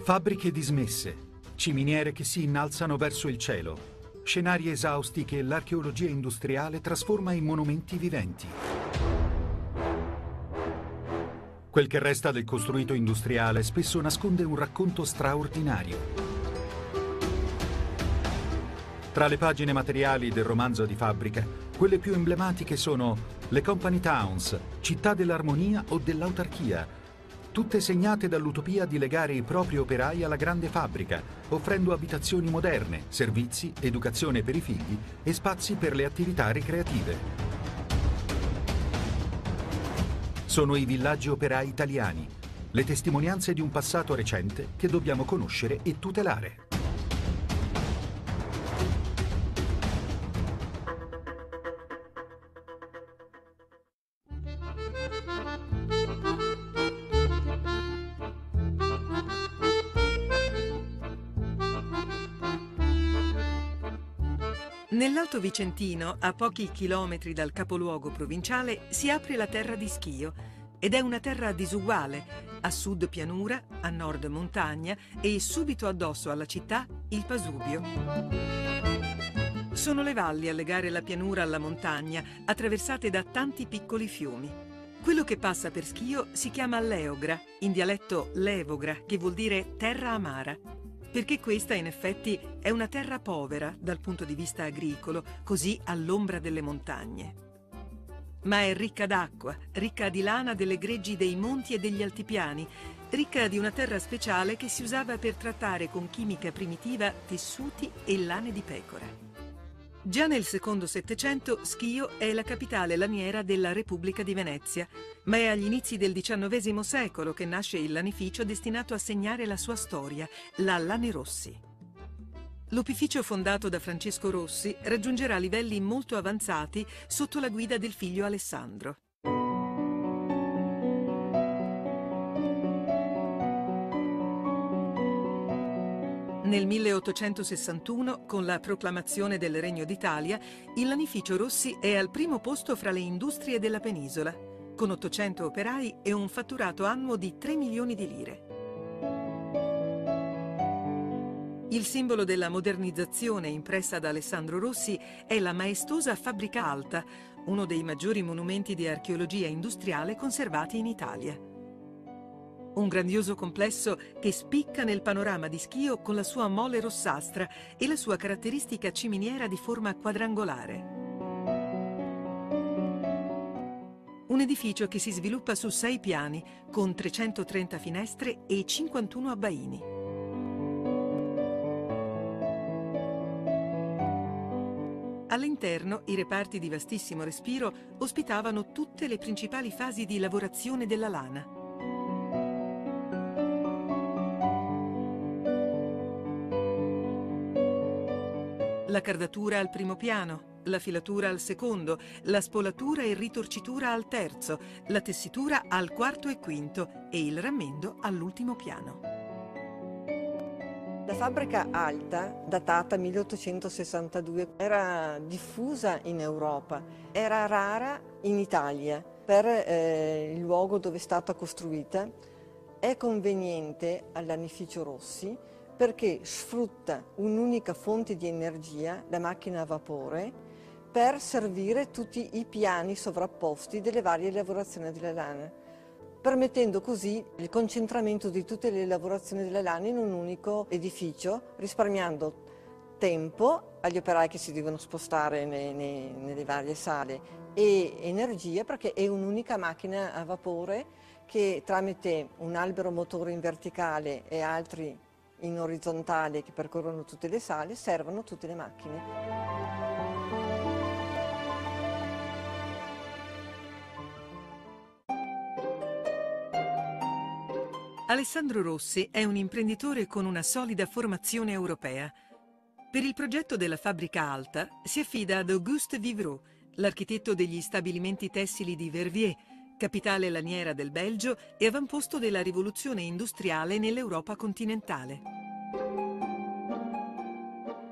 Fabbriche dismesse, ciminiere che si innalzano verso il cielo, scenari esausti che l'archeologia industriale trasforma in monumenti viventi. Quel che resta del costruito industriale spesso nasconde un racconto straordinario. Tra le pagine materiali del romanzo di Fabbrica, quelle più emblematiche sono le company towns, città dell'armonia o dell'autarchia, tutte segnate dall'utopia di legare i propri operai alla grande fabbrica, offrendo abitazioni moderne, servizi, educazione per i figli e spazi per le attività ricreative. Sono i villaggi operai italiani, le testimonianze di un passato recente che dobbiamo conoscere e tutelare. Nell'Alto Vicentino, a pochi chilometri dal capoluogo provinciale, si apre la terra di Schio ed è una terra disuguale, a sud pianura, a nord montagna e subito addosso alla città il Pasubio. Sono le valli a legare la pianura alla montagna, attraversate da tanti piccoli fiumi. Quello che passa per Schio si chiama Leogra, in dialetto Levogra, che vuol dire terra amara. Perché questa in effetti è una terra povera dal punto di vista agricolo, così all'ombra delle montagne. Ma è ricca d'acqua, ricca di lana delle greggi dei monti e degli altipiani, ricca di una terra speciale che si usava per trattare con chimica primitiva tessuti e lane di pecora. Già nel secondo Settecento Schio è la capitale laniera della Repubblica di Venezia, ma è agli inizi del XIX secolo che nasce il lanificio destinato a segnare la sua storia, la Lanerossi. L'opificio fondato da Francesco Rossi raggiungerà livelli molto avanzati sotto la guida del figlio Alessandro. Nel 1861, con la proclamazione del Regno d'Italia, il lanificio Rossi è al primo posto fra le industrie della penisola, con 800 operai e un fatturato annuo di 3 milioni di lire. Il simbolo della modernizzazione impressa da Alessandro Rossi è la maestosa Fabbrica Alta, uno dei maggiori monumenti di archeologia industriale conservati in Italia. Un grandioso complesso che spicca nel panorama di Schio con la sua mole rossastra e la sua caratteristica ciminiera di forma quadrangolare. Un edificio che si sviluppa su 6 piani, con 330 finestre e 51 abbaini. All'interno, i reparti di vastissimo respiro ospitavano tutte le principali fasi di lavorazione della lana. La cardatura al primo piano, la filatura al secondo, la spolatura e ritorcitura al terzo, la tessitura al quarto e quinto e il rammendo all'ultimo piano. La fabbrica alta, datata 1862, era diffusa in Europa, era rara in Italia per il luogo dove è stata costruita. È conveniente al lanificio Rossi perché sfrutta un'unica fonte di energia, la macchina a vapore, per servire tutti i piani sovrapposti delle varie lavorazioni della lana, permettendo così il concentramento di tutte le lavorazioni della lana in un unico edificio, risparmiando tempo agli operai che si devono spostare nelle varie sale e energia, perché è un'unica macchina a vapore che tramite un albero motore in verticale e altri in orizzontale che percorrono tutte le sale, servono tutte le macchine. Alessandro Rossi è un imprenditore con una solida formazione europea. Per il progetto della fabbrica alta si affida ad Auguste Vivreau, l'architetto degli stabilimenti tessili di Verviers, capitale laniera del Belgio e avamposto della rivoluzione industriale nell'Europa continentale.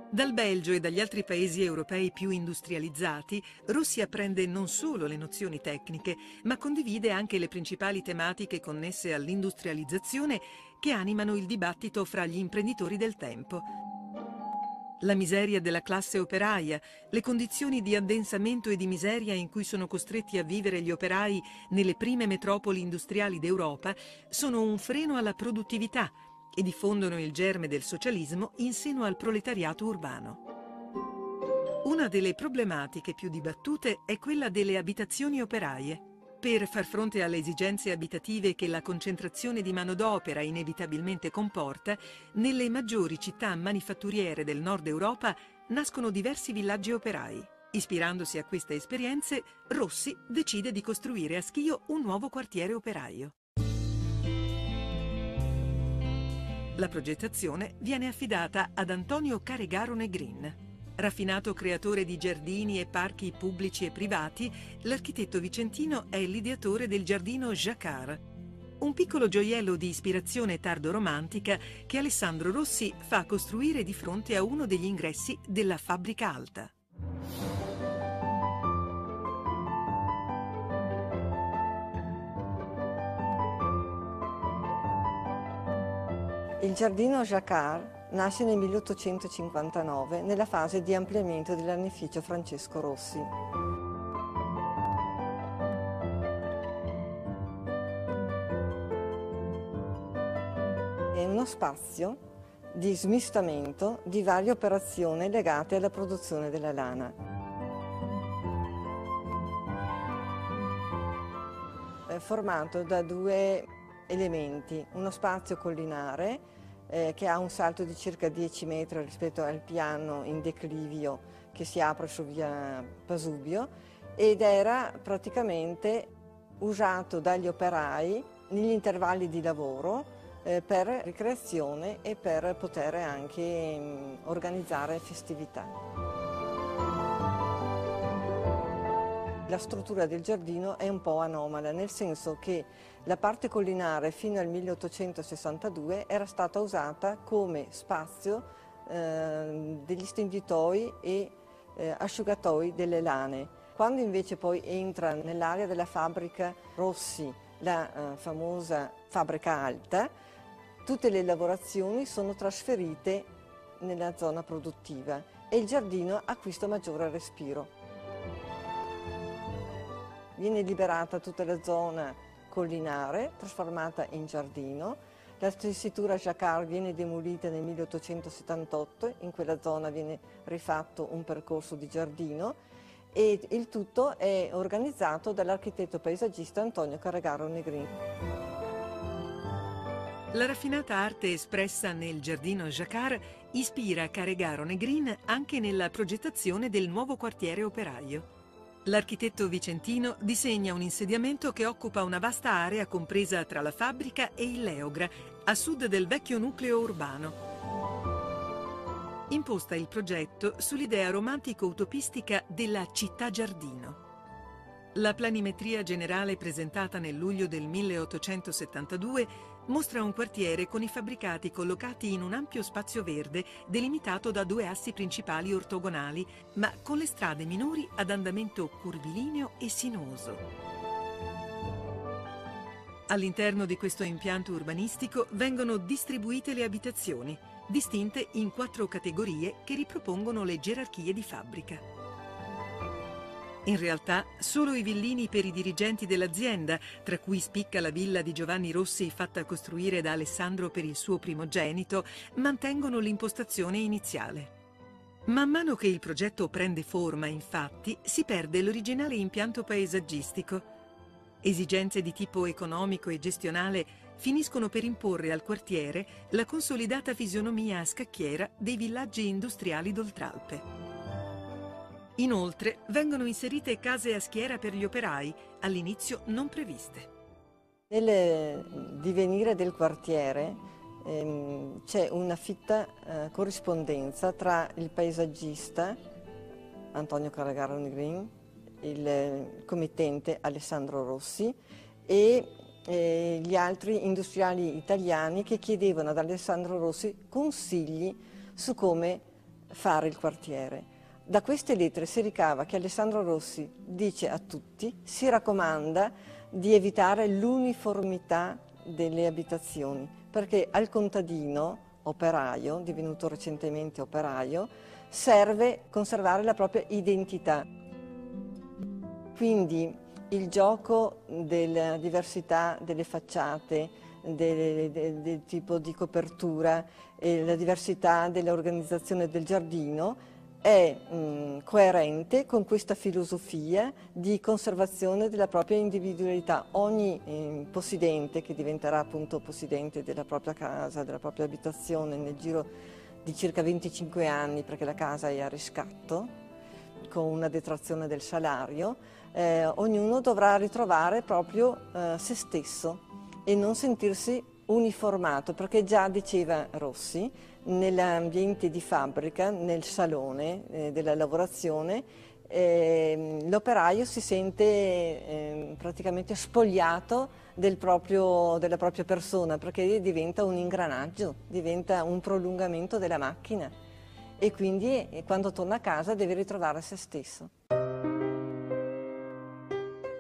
Dal Belgio e dagli altri paesi europei più industrializzati, Rossi apprende non solo le nozioni tecniche, ma condivide anche le principali tematiche connesse all'industrializzazione che animano il dibattito fra gli imprenditori del tempo. La miseria della classe operaia, le condizioni di addensamento e di miseria in cui sono costretti a vivere gli operai nelle prime metropoli industriali d'Europa sono un freno alla produttività e diffondono il germe del socialismo in seno al proletariato urbano. Una delle problematiche più dibattute è quella delle abitazioni operaie. Per far fronte alle esigenze abitative che la concentrazione di manodopera inevitabilmente comporta, nelle maggiori città manifatturiere del nord Europa nascono diversi villaggi operai. Ispirandosi a queste esperienze, Rossi decide di costruire a Schio un nuovo quartiere operaio. La progettazione viene affidata ad Antonio Caregaro Negrin. Raffinato creatore di giardini e parchi pubblici e privati, l'architetto vicentino è l'ideatore del giardino Jacquard, un piccolo gioiello di ispirazione tardo-romantica che Alessandro Rossi fa costruire di fronte a uno degli ingressi della fabbrica alta. Il giardino Jacquard nasce nel 1859 nella fase di ampliamento dell'anificio Francesco Rossi. È uno spazio di smistamento di varie operazioni legate alla produzione della lana. È formato da due elementi, uno spazio collinare che ha un salto di circa 10 metri rispetto al piano in declivio che si apre su via Pasubio ed era praticamente usato dagli operai negli intervalli di lavoro per ricreazione e per poter anche organizzare festività. La struttura del giardino è un po' anomala, nel senso che la parte collinare fino al 1862 era stata usata come spazio degli stenditoi e asciugatoi delle lane. Quando invece poi entra nell'area della fabbrica Rossi, la famosa fabbrica alta, tutte le lavorazioni sono trasferite nella zona produttiva e il giardino acquista maggiore respiro. Viene liberata tutta la zona collinare, trasformata in giardino. La tessitura Jacquard viene demolita nel 1878, in quella zona viene rifatto un percorso di giardino e il tutto è organizzato dall'architetto paesaggista Antonio Caregaro Negrin. La raffinata arte espressa nel giardino Jacquard ispira Caregaro Negrin anche nella progettazione del nuovo quartiere operaio. L'architetto vicentino disegna un insediamento che occupa una vasta area compresa tra la fabbrica e il Leogra, a sud del vecchio nucleo urbano. Imposta il progetto sull'idea romantico-utopistica della città giardino. La planimetria generale presentata nel luglio del 1872 mostra un quartiere con i fabbricati collocati in un ampio spazio verde delimitato da due assi principali ortogonali, ma con le strade minori ad andamento curvilineo e sinuoso. All'interno di questo impianto urbanistico vengono distribuite le abitazioni, distinte in 4 categorie che ripropongono le gerarchie di fabbrica. In realtà, solo i villini per i dirigenti dell'azienda, tra cui spicca la villa di Giovanni Rossi fatta costruire da Alessandro per il suo primogenito, mantengono l'impostazione iniziale. Man mano che il progetto prende forma, infatti, si perde l'originale impianto paesaggistico. Esigenze di tipo economico e gestionale finiscono per imporre al quartiere la consolidata fisionomia a scacchiera dei villaggi industriali d'Oltralpe. Inoltre vengono inserite case a schiera per gli operai, all'inizio non previste. Nel divenire del quartiere c'è una fitta corrispondenza tra il paesaggista Antonio Carragaro Negrin, il committente Alessandro Rossi e gli altri industriali italiani che chiedevano ad Alessandro Rossi consigli su come fare il quartiere. Da queste lettere si ricava che Alessandro Rossi dice a tutti, si raccomanda di evitare l'uniformità delle abitazioni, perché al contadino, operaio, divenuto recentemente operaio, serve conservare la propria identità. Quindi il gioco della diversità delle facciate, del tipo di copertura e la diversità dell'organizzazione del giardino è coerente con questa filosofia di conservazione della propria individualità. Ogni possidente, che diventerà appunto possidente della propria casa, della propria abitazione nel giro di circa 25 anni, perché la casa è a riscatto, con una detrazione del salario, ognuno dovrà ritrovare proprio se stesso e non sentirsi uniformato, perché già diceva Rossi, nell'ambiente di fabbrica, nel salone della lavorazione, l'operaio si sente praticamente spogliato della propria persona, perché diventa un ingranaggio, diventa un prolungamento della macchina e quindi quando torna a casa deve ritrovare se stesso.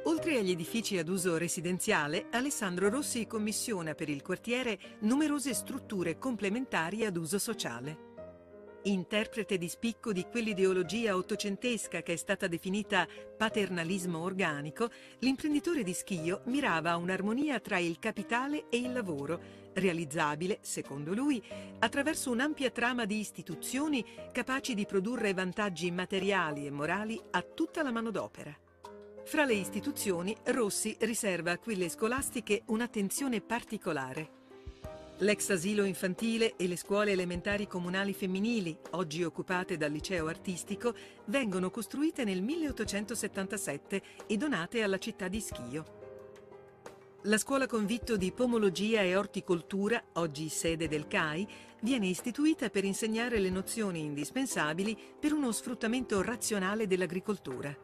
Oltre agli edifici ad uso residenziale, Alessandro Rossi commissiona per il quartiere numerose strutture complementari ad uso sociale. Interprete di spicco di quell'ideologia ottocentesca che è stata definita paternalismo organico, l'imprenditore di Schio mirava a un'armonia tra il capitale e il lavoro, realizzabile, secondo lui, attraverso un'ampia trama di istituzioni capaci di produrre vantaggi materiali e morali a tutta la manodopera. Fra le istituzioni, Rossi riserva a quelle scolastiche un'attenzione particolare. L'ex asilo infantile e le scuole elementari comunali femminili, oggi occupate dal liceo artistico, vengono costruite nel 1877 e donate alla città di Schio. La scuola convitto di pomologia e orticoltura, oggi sede del CAI, viene istituita per insegnare le nozioni indispensabili per uno sfruttamento razionale dell'agricoltura.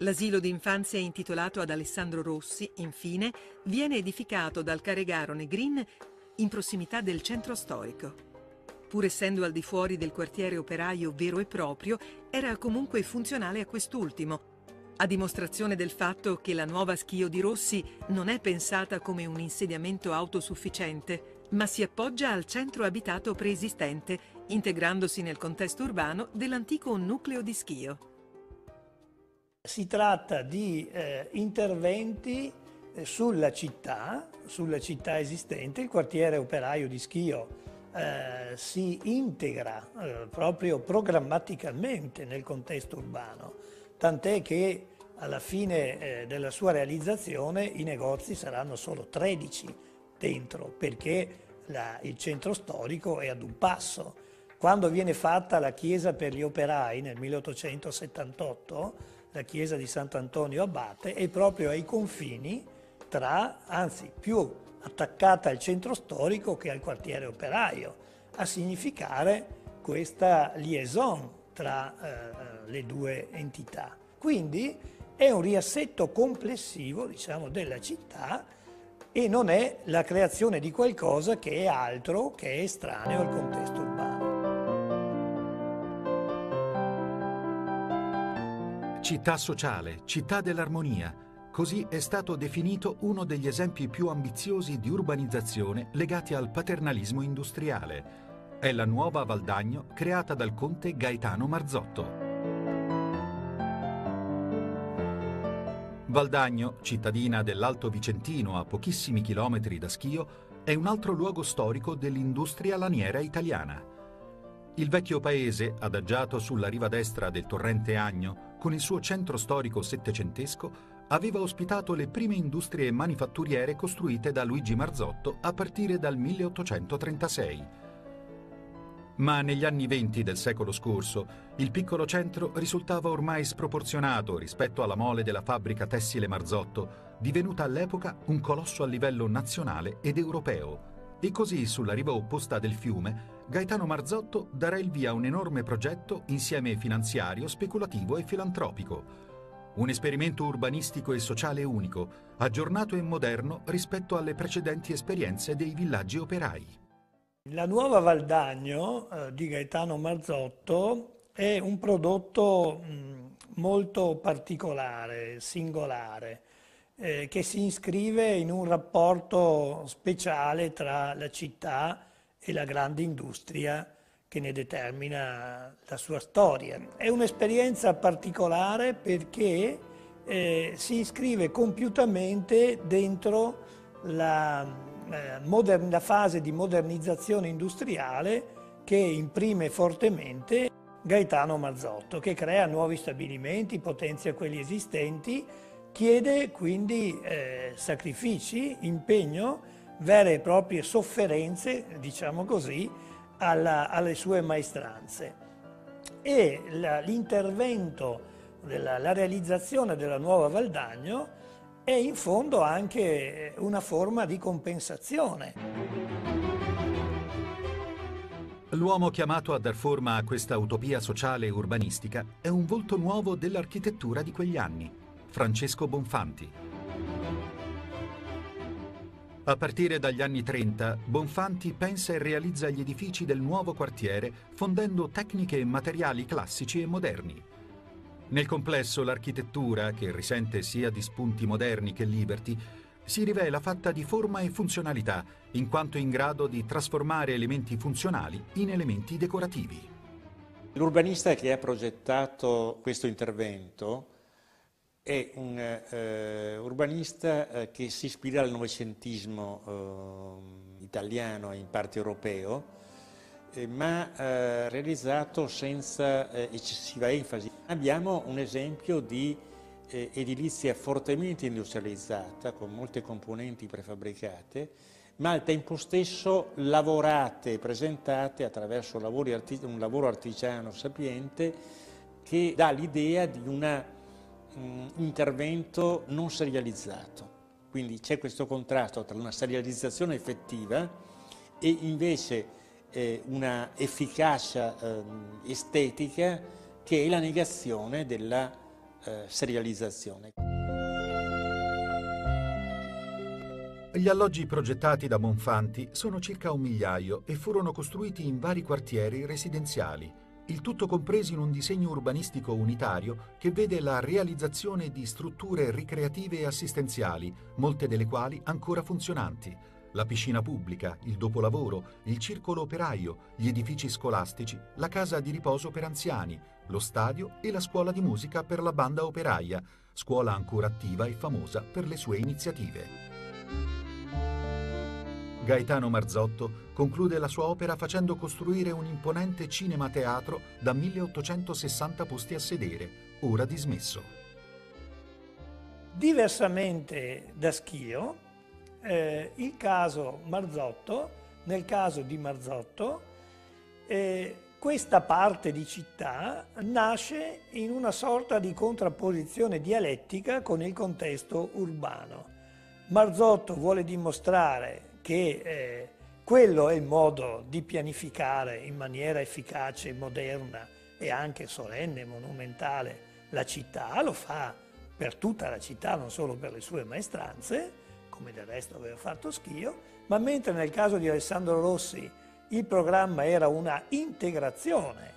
L'asilo d'infanzia intitolato ad Alessandro Rossi, infine, viene edificato dal Carragaro Negrin in prossimità del centro storico. Pur essendo al di fuori del quartiere operaio vero e proprio, era comunque funzionale a quest'ultimo, a dimostrazione del fatto che la nuova Schio di Rossi non è pensata come un insediamento autosufficiente, ma si appoggia al centro abitato preesistente, integrandosi nel contesto urbano dell'antico nucleo di Schio. Si tratta di interventi sulla città esistente. Il quartiere operaio di Schio si integra proprio programmaticamente nel contesto urbano, tant'è che alla fine della sua realizzazione i negozi saranno solo 13 dentro, perché il centro storico è ad un passo. Quando viene fatta la chiesa per gli operai nel 1878, la chiesa di Sant'Antonio Abate è proprio ai confini anzi più attaccata al centro storico che al quartiere operaio, a significare questa liaison tra le due entità. Quindi è un riassetto complessivo, diciamo, della città e non è la creazione di qualcosa che è altro, che è estraneo al contesto urbano. Città sociale, città dell'armonia. Così è stato definito uno degli esempi più ambiziosi di urbanizzazione legati al paternalismo industriale. È la nuova Valdagno creata dal conte Gaetano Marzotto. Valdagno, cittadina dell'Alto Vicentino a pochissimi chilometri da Schio, è un altro luogo storico dell'industria laniera italiana. Il vecchio paese, adagiato sulla riva destra del torrente Agno, con il suo centro storico settecentesco, aveva ospitato le prime industrie manifatturiere costruite da Luigi Marzotto a partire dal 1836. Ma negli anni '20 del secolo scorso, il piccolo centro risultava ormai sproporzionato rispetto alla mole della fabbrica tessile Marzotto, divenuta all'epoca un colosso a livello nazionale ed europeo. E così, sulla riva opposta del fiume, Gaetano Marzotto darà il via a un enorme progetto insieme finanziario, speculativo e filantropico. Un esperimento urbanistico e sociale unico, aggiornato e moderno rispetto alle precedenti esperienze dei villaggi operai. La nuova Val d'Agno di Gaetano Marzotto è un prodotto molto particolare, singolare, che si iscrive in un rapporto speciale tra la città e la grande industria che ne determina la sua storia. È un'esperienza particolare perché si iscrive compiutamente dentro la fase di modernizzazione industriale che imprime fortemente Gaetano Marzotto, che crea nuovi stabilimenti, potenzia quelli esistenti, chiede quindi sacrifici, impegno, vere e proprie sofferenze, diciamo così, alle sue maestranze. E l'intervento, la realizzazione della nuova Val d'Agno è in fondo anche una forma di compensazione. L'uomo chiamato a dar forma a questa utopia sociale e urbanistica è un volto nuovo dell'architettura di quegli anni, Francesco Bonfanti. A partire dagli anni '30, Bonfanti pensa e realizza gli edifici del nuovo quartiere fondendo tecniche e materiali classici e moderni. Nel complesso l'architettura, che risente sia di spunti moderni che liberty, si rivela fatta di forma e funzionalità, in quanto in grado di trasformare elementi funzionali in elementi decorativi. L'urbanista che ha progettato questo intervento è un urbanista che si ispira al novecentismo italiano e in parte europeo, ma realizzato senza eccessiva enfasi. Abbiamo un esempio di edilizia fortemente industrializzata, con molte componenti prefabbricate, ma al tempo stesso lavorate e presentate attraverso un lavoro artigiano sapiente che dà l'idea di un intervento non serializzato. Quindi c'è questo contrasto tra una serializzazione effettiva e invece una efficacia estetica che è la negazione della serializzazione. Gli alloggi progettati da Bonfanti sono circa 1 migliaio e furono costruiti in vari quartieri residenziali, il tutto compreso in un disegno urbanistico unitario che vede la realizzazione di strutture ricreative e assistenziali, molte delle quali ancora funzionanti. La piscina pubblica, il dopolavoro, il circolo operaio, gli edifici scolastici, la casa di riposo per anziani, lo stadio e la scuola di musica per la banda operaia, scuola ancora attiva e famosa per le sue iniziative. Gaetano Marzotto conclude la sua opera facendo costruire un imponente cinema-teatro da 1860 posti a sedere, ora dismesso. Diversamente da Schio, il caso Marzotto, nel caso di Marzotto, questa parte di città nasce in una sorta di contrapposizione dialettica con il contesto urbano. Marzotto vuole dimostrare che quello è il modo di pianificare in maniera efficace, moderna e anche solenne, monumentale la città, lo fa per tutta la città, non solo per le sue maestranze, come del resto aveva fatto Schio, ma mentre nel caso di Alessandro Rossi il programma era una integrazione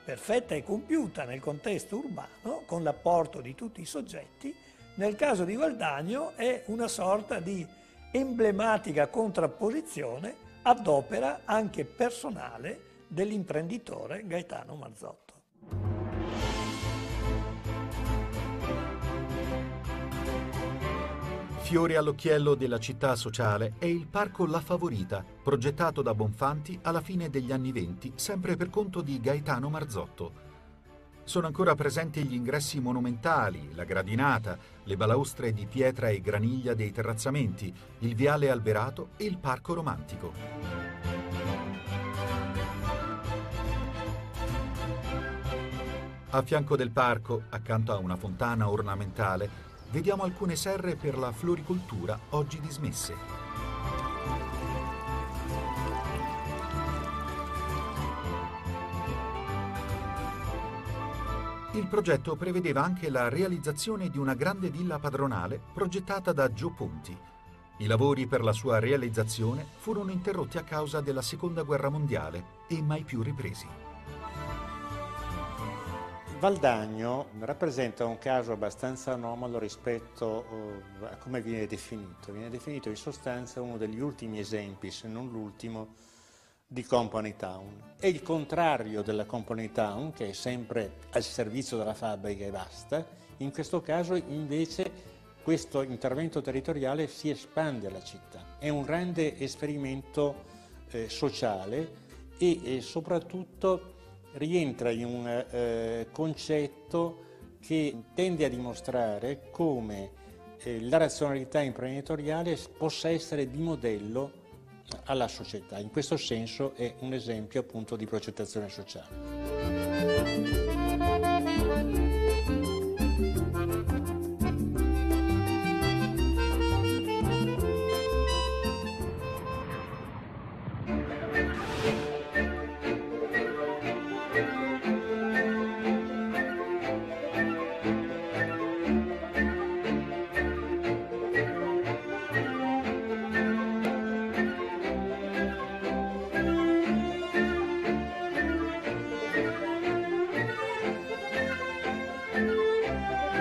perfetta e compiuta nel contesto urbano, con l'apporto di tutti i soggetti, nel caso di Val d'Agno è una sorta di emblematica contrapposizione ad opera anche personale dell'imprenditore Gaetano Marzotto. Fiore all'occhiello della città sociale è il parco La Favorita, progettato da Bonfanti alla fine degli anni '20, sempre per conto di Gaetano Marzotto. Sono ancora presenti gli ingressi monumentali, la gradinata, le balaustre di pietra e graniglia dei terrazzamenti, il viale alberato e il parco romantico. A fianco del parco, accanto a una fontana ornamentale, vediamo alcune serre per la floricoltura oggi dismesse. Il progetto prevedeva anche la realizzazione di una grande villa padronale progettata da Gio Ponti. I lavori per la sua realizzazione furono interrotti a causa della Seconda Guerra Mondiale e mai più ripresi. Valdagno rappresenta un caso abbastanza anomalo rispetto a come viene definito. Viene definito in sostanza uno degli ultimi esempi, se non l'ultimo, di Company Town. È il contrario della Company Town, che è sempre al servizio della fabbrica e basta. In questo caso invece questo intervento territoriale si espande alla città. È un grande esperimento sociale e soprattutto rientra in un concetto che tende a dimostrare come la razionalità imprenditoriale possa essere di modello alla società. In questo senso è un esempio appunto di progettazione sociale.